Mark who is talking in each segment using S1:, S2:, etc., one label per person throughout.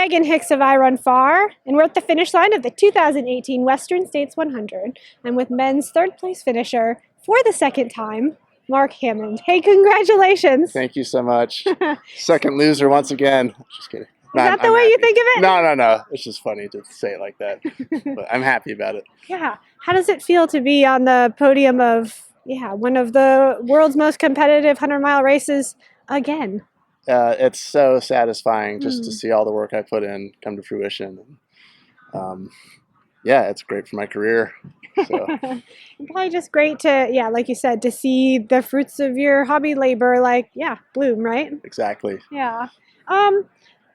S1: Megan Hicks of I Run Far, and we're at the finish line of the 2018 Western States 100. I'm with men's third place finisher for the second time, Mark Hammond. Hey, congratulations.
S2: Thank you so much. Second loser once again. Just kidding.
S1: Is that the way you think of it?
S2: No. It's just funny to say it like that. But I'm happy about it.
S1: Yeah. How does it feel to be on the podium of, one of the world's most competitive 100-mile races again?
S2: It's so satisfying just to see all the work I put in come to fruition. It's great for my career. So.
S1: Probably just great to, like you said, to see the fruits of your hobby labor, bloom, right?
S2: Exactly.
S1: Yeah.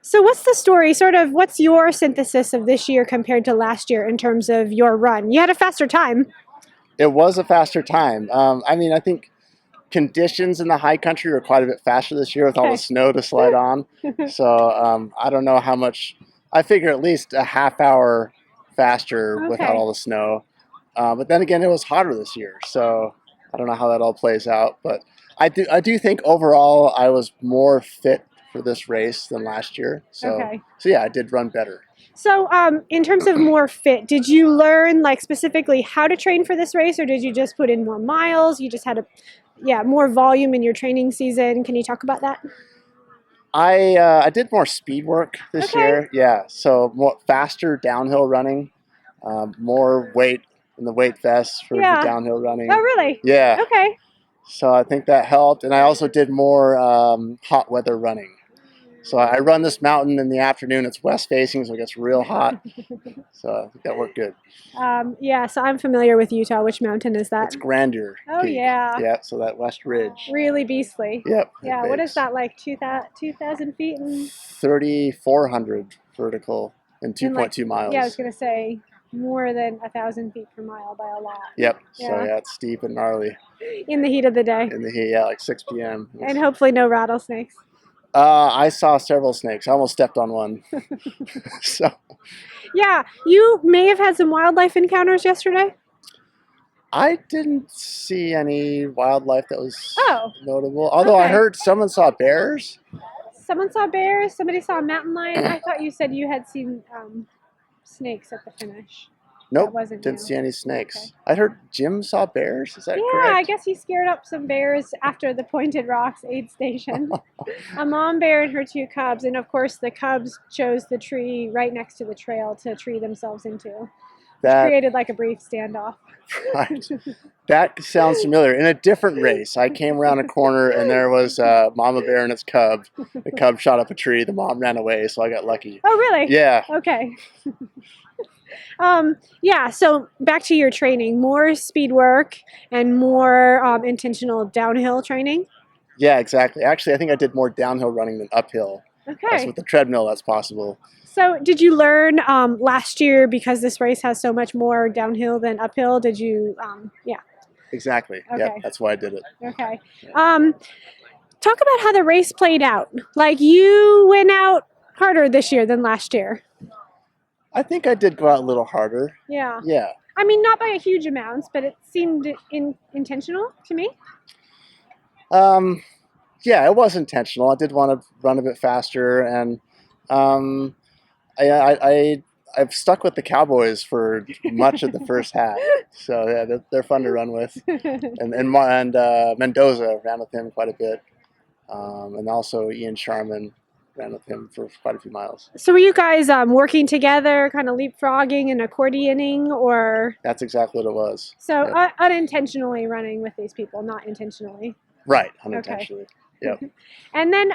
S1: So what's the story, what's your synthesis of this year compared to last year in terms of your run? You had a faster time.
S2: It was a faster time. I think conditions in the high country were quite a bit faster this year with all the snow to slide on. So I don't know how much. I figure at least a half hour faster without all the snow. But then again, it was hotter this year, so I don't know how that all plays out. But I do think overall I was more fit for this race than last year. So I did run better.
S1: So in terms of more fit, did you learn specifically how to train for this race, or did you just put in more miles? You just had more volume in your training season. Can you talk about that?
S2: I did more speed work this year. Yeah, so more faster downhill running, more weight in the weight vest for the downhill running.
S1: Oh, really?
S2: Yeah.
S1: Okay.
S2: So I think that helped, and I also did more hot weather running. So I run this mountain in the afternoon. It's west facing, so it gets real hot. So I think that worked good.
S1: So I'm familiar with Utah. Which mountain is that?
S2: It's Grandeur
S1: Oh,
S2: Peak.
S1: yeah.
S2: Yeah, so that West Ridge.
S1: Really beastly.
S2: Yep.
S1: Yeah, what is that, 2,000 feet?
S2: 3,400 vertical and 2.2 miles.
S1: Yeah, I was going to say more than 1,000 feet per mile by a lot.
S2: Yep. So it's steep and gnarly.
S1: In the heat of the day.
S2: In the heat, 6 p.m.
S1: And hopefully no rattlesnakes.
S2: I saw several snakes. I almost stepped on one. So.
S1: Yeah, you may have had some wildlife encounters yesterday.
S2: I didn't see any wildlife that was notable. Although I heard someone saw bears.
S1: Someone saw bears. Somebody saw a mountain lion. I thought you said you had seen snakes at the finish.
S2: Nope, didn't see any snakes. Okay. I heard Jim saw bears. Is that correct?
S1: Yeah, I guess he scared up some bears after the Pointed Rocks aid station. A mom bear and her 2 cubs, and of course the cubs chose the tree right next to the trail to tree themselves into. That created a brief standoff.
S2: Right. That sounds familiar. In a different race, I came around a corner and there was a mama bear and its cub. The cub shot up a tree. The mom ran away, so I got lucky.
S1: Oh, really?
S2: Yeah.
S1: Okay. So back to your training, more speed work and more intentional downhill training?
S2: Yeah, exactly. Actually, I think I did more downhill running than uphill.
S1: Okay.
S2: With the treadmill, that's possible.
S1: So did you learn last year, because this race has so much more downhill than uphill, did you,
S2: Exactly.
S1: Okay.
S2: Yeah, that's why I did it.
S1: Okay. Talk about how the race played out. You went out harder this year than last year.
S2: I think I did go out a little harder.
S1: Yeah.
S2: Yeah.
S1: I mean, not by a huge amount, but it seemed intentional to me.
S2: Yeah, it was intentional. I did want to run a bit faster, and I've stuck with the Cowboys for much of the first half. So yeah, they're fun to run with, and Mendoza ran with him quite a bit, and also Ian Sharman ran with him for quite a few miles.
S1: So were you guys working together, kind of leapfrogging and accordioning, or?
S2: That's exactly what it was.
S1: So unintentionally running with these people, not intentionally.
S2: Right, unintentionally. Okay. Yep.
S1: And then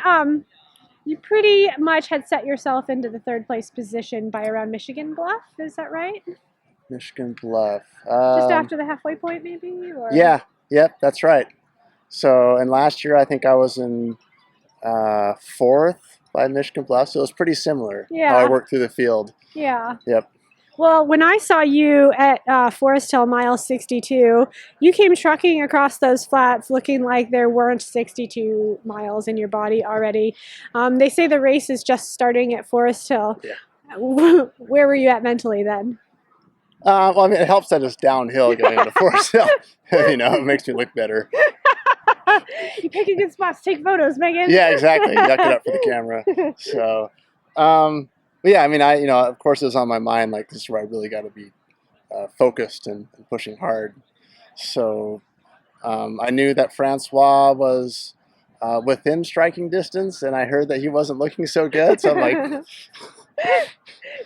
S1: you pretty much had set yourself into the third place position by around Michigan Bluff. Is that right?
S2: Michigan Bluff.
S1: Just after the halfway point, maybe? Or?
S2: Yeah. Yep, that's right. So, and last year I think I was in 4th by Michigan Bluff, so it was pretty similar how I worked through the field.
S1: Yeah.
S2: Yep.
S1: Well, when I saw you at Forest Hill mile 62, you came trucking across those flats looking like there weren't 62 miles in your body already. They say the race is just starting at Forest Hill.
S2: Yeah.
S1: Where were you at mentally then?
S2: Well, I mean, it helps that it's downhill going into Forest Hill. It makes me look better.
S1: You picking good spots. Take photos, Megan.
S2: Yeah, exactly. Yuck it up for the camera. So, But yeah, I mean, of course, it was on my mind. Like, this is where I really got to be focused and pushing hard. So I knew that Francois was within striking distance, and I heard that he wasn't looking so good. So I'm like,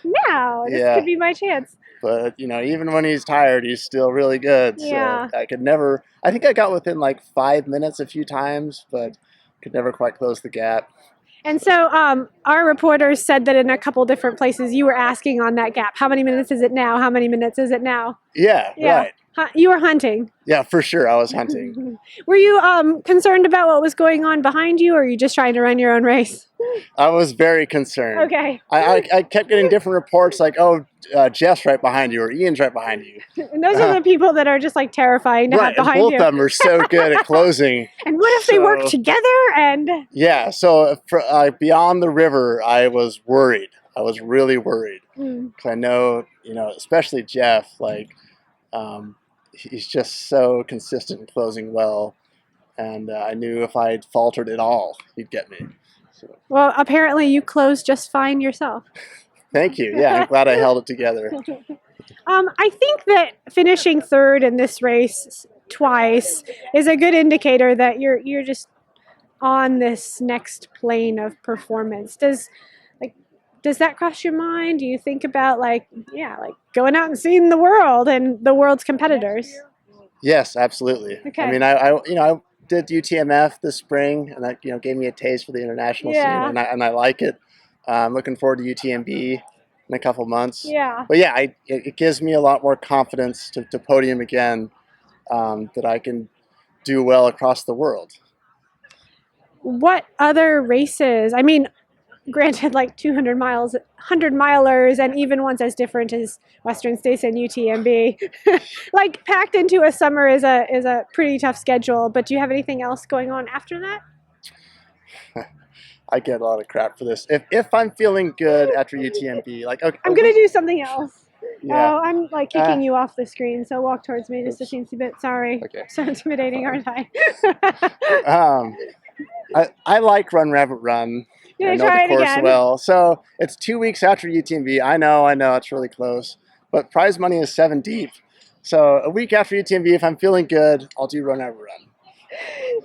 S1: now this
S2: yeah.
S1: could be my chance.
S2: But even when he's tired, he's still really good.
S1: Yeah.
S2: So I could never. I think I got within like 5 minutes a few times, but could never quite close the gap.
S1: And so our reporters said that in a couple different places you were asking on that gap, how many minutes is it now? How many minutes is it now?
S2: Yeah. Right.
S1: You were hunting.
S2: Yeah, for sure. I was hunting.
S1: Were you concerned about what was going on behind you, or are you just trying to run your own race?
S2: I was very concerned.
S1: Okay.
S2: I kept getting different reports like, oh, Jeff's right behind you, or Ian's right behind you.
S1: And those are the people that are just like terrifying to have behind
S2: both
S1: you.
S2: Both of them are so good at closing.
S1: And what if they work together? And
S2: yeah, so beyond the river, I was worried. I was really worried because I know, especially Jeff, like. He's just so consistent in closing well, and I knew if I faltered at all, he'd get me. So.
S1: Well, apparently you closed just fine yourself.
S2: Thank you. Yeah, I'm glad I held it together.
S1: I think that finishing third in this race twice is a good indicator that you're just on this next plane of performance. Does that cross your mind? Do you think about like going out and seeing the world and the world's competitors?
S2: Yes, absolutely.
S1: Okay.
S2: I mean, I did UTMF this spring, and that gave me a taste for the international scene, and I like it. I'm looking forward to UTMB in a couple months.
S1: Yeah.
S2: But yeah, it gives me a lot more confidence to podium again, that I can do well across the world.
S1: What other races? I mean, granted, like 200 miles, 100 milers, and even ones as different as Western States and UTMB, like packed into a summer is a pretty tough schedule. But do you have anything else going on after that?
S2: I get a lot of crap for this. If I'm feeling good after UTMB, like okay,
S1: I'm gonna do something else.
S2: Yeah.
S1: Oh, I'm like kicking you off the screen, so walk towards me just a teensy bit. Sorry.
S2: Okay.
S1: So intimidating, aren't I?
S2: I like Run Rabbit Run. I know the course well. So it's 2 weeks after UTMB. I know, it's really close. But prize money is 7 deep. So a week after UTMB, if I'm feeling good, I'll do Run Rabbit Run.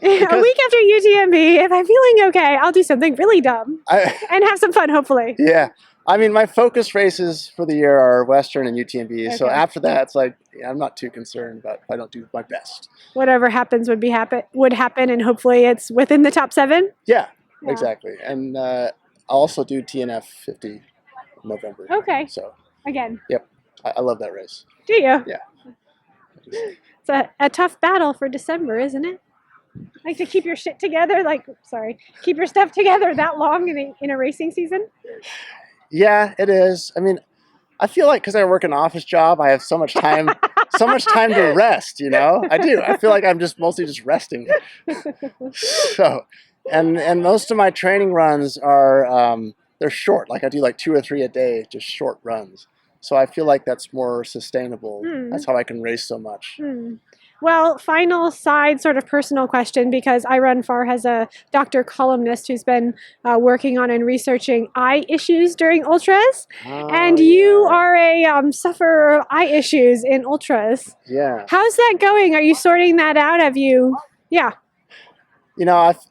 S1: A week after UTMB, if I'm feeling okay, I'll do something really dumb and have some fun, hopefully.
S2: Yeah. I mean, my focus races for the year are Western and UTMB. Okay. So after that, it's like, I'm not too concerned about if I don't do my best.
S1: Whatever happens would happen, and hopefully it's within the top 7.
S2: Yeah. Exactly. And I'll also do TNF 50 in November.
S1: Okay.
S2: So
S1: again.
S2: Yep. I love that race.
S1: Do you?
S2: Yeah.
S1: It's a tough battle for December, isn't it? Like to keep your shit together, keep your stuff together that long in a racing season?
S2: Yeah, it is. I mean, I feel like because I work an office job, I have so much time to rest, I do. I feel like I'm mostly just resting. So, and most of my training runs are, they're short. Like I do like 2 or 3 a day, just short runs. So I feel like that's more sustainable. That's how I can race so much.
S1: Well, final side sort of personal question, because I Run Far has a doctor columnist who's been working on and researching eye issues during ultras. And you are a sufferer of eye issues in ultras.
S2: Yeah.
S1: How's that going? Are you sorting that out? Have you? Yeah.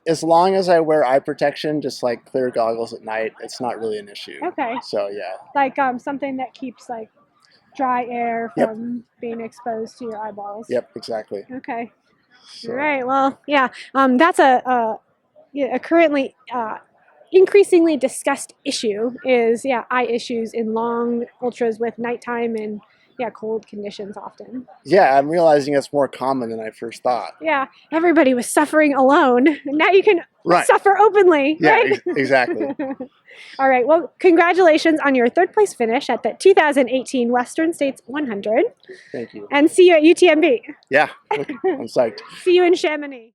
S2: As long as I wear eye protection, just like clear goggles at night, it's not really an issue.
S1: Okay.
S2: So, yeah.
S1: Like something that keeps like dry air from being exposed to your eyeballs.
S2: Yep, exactly.
S1: Okay. So. All right. Well, yeah. That's a currently increasingly discussed issue is eye issues in long ultras with nighttime and cold conditions often. Yeah,
S2: I'm realizing it's more common than I first thought.
S1: Yeah, everybody was suffering alone. Now you can suffer openly.
S2: Yeah,
S1: right?
S2: Exactly.
S1: All right, well, congratulations on your 3rd place finish at the 2018 Western States 100.
S2: Thank you.
S1: And see you at UTMB.
S2: Yeah, I'm psyched.
S1: See you in Chamonix.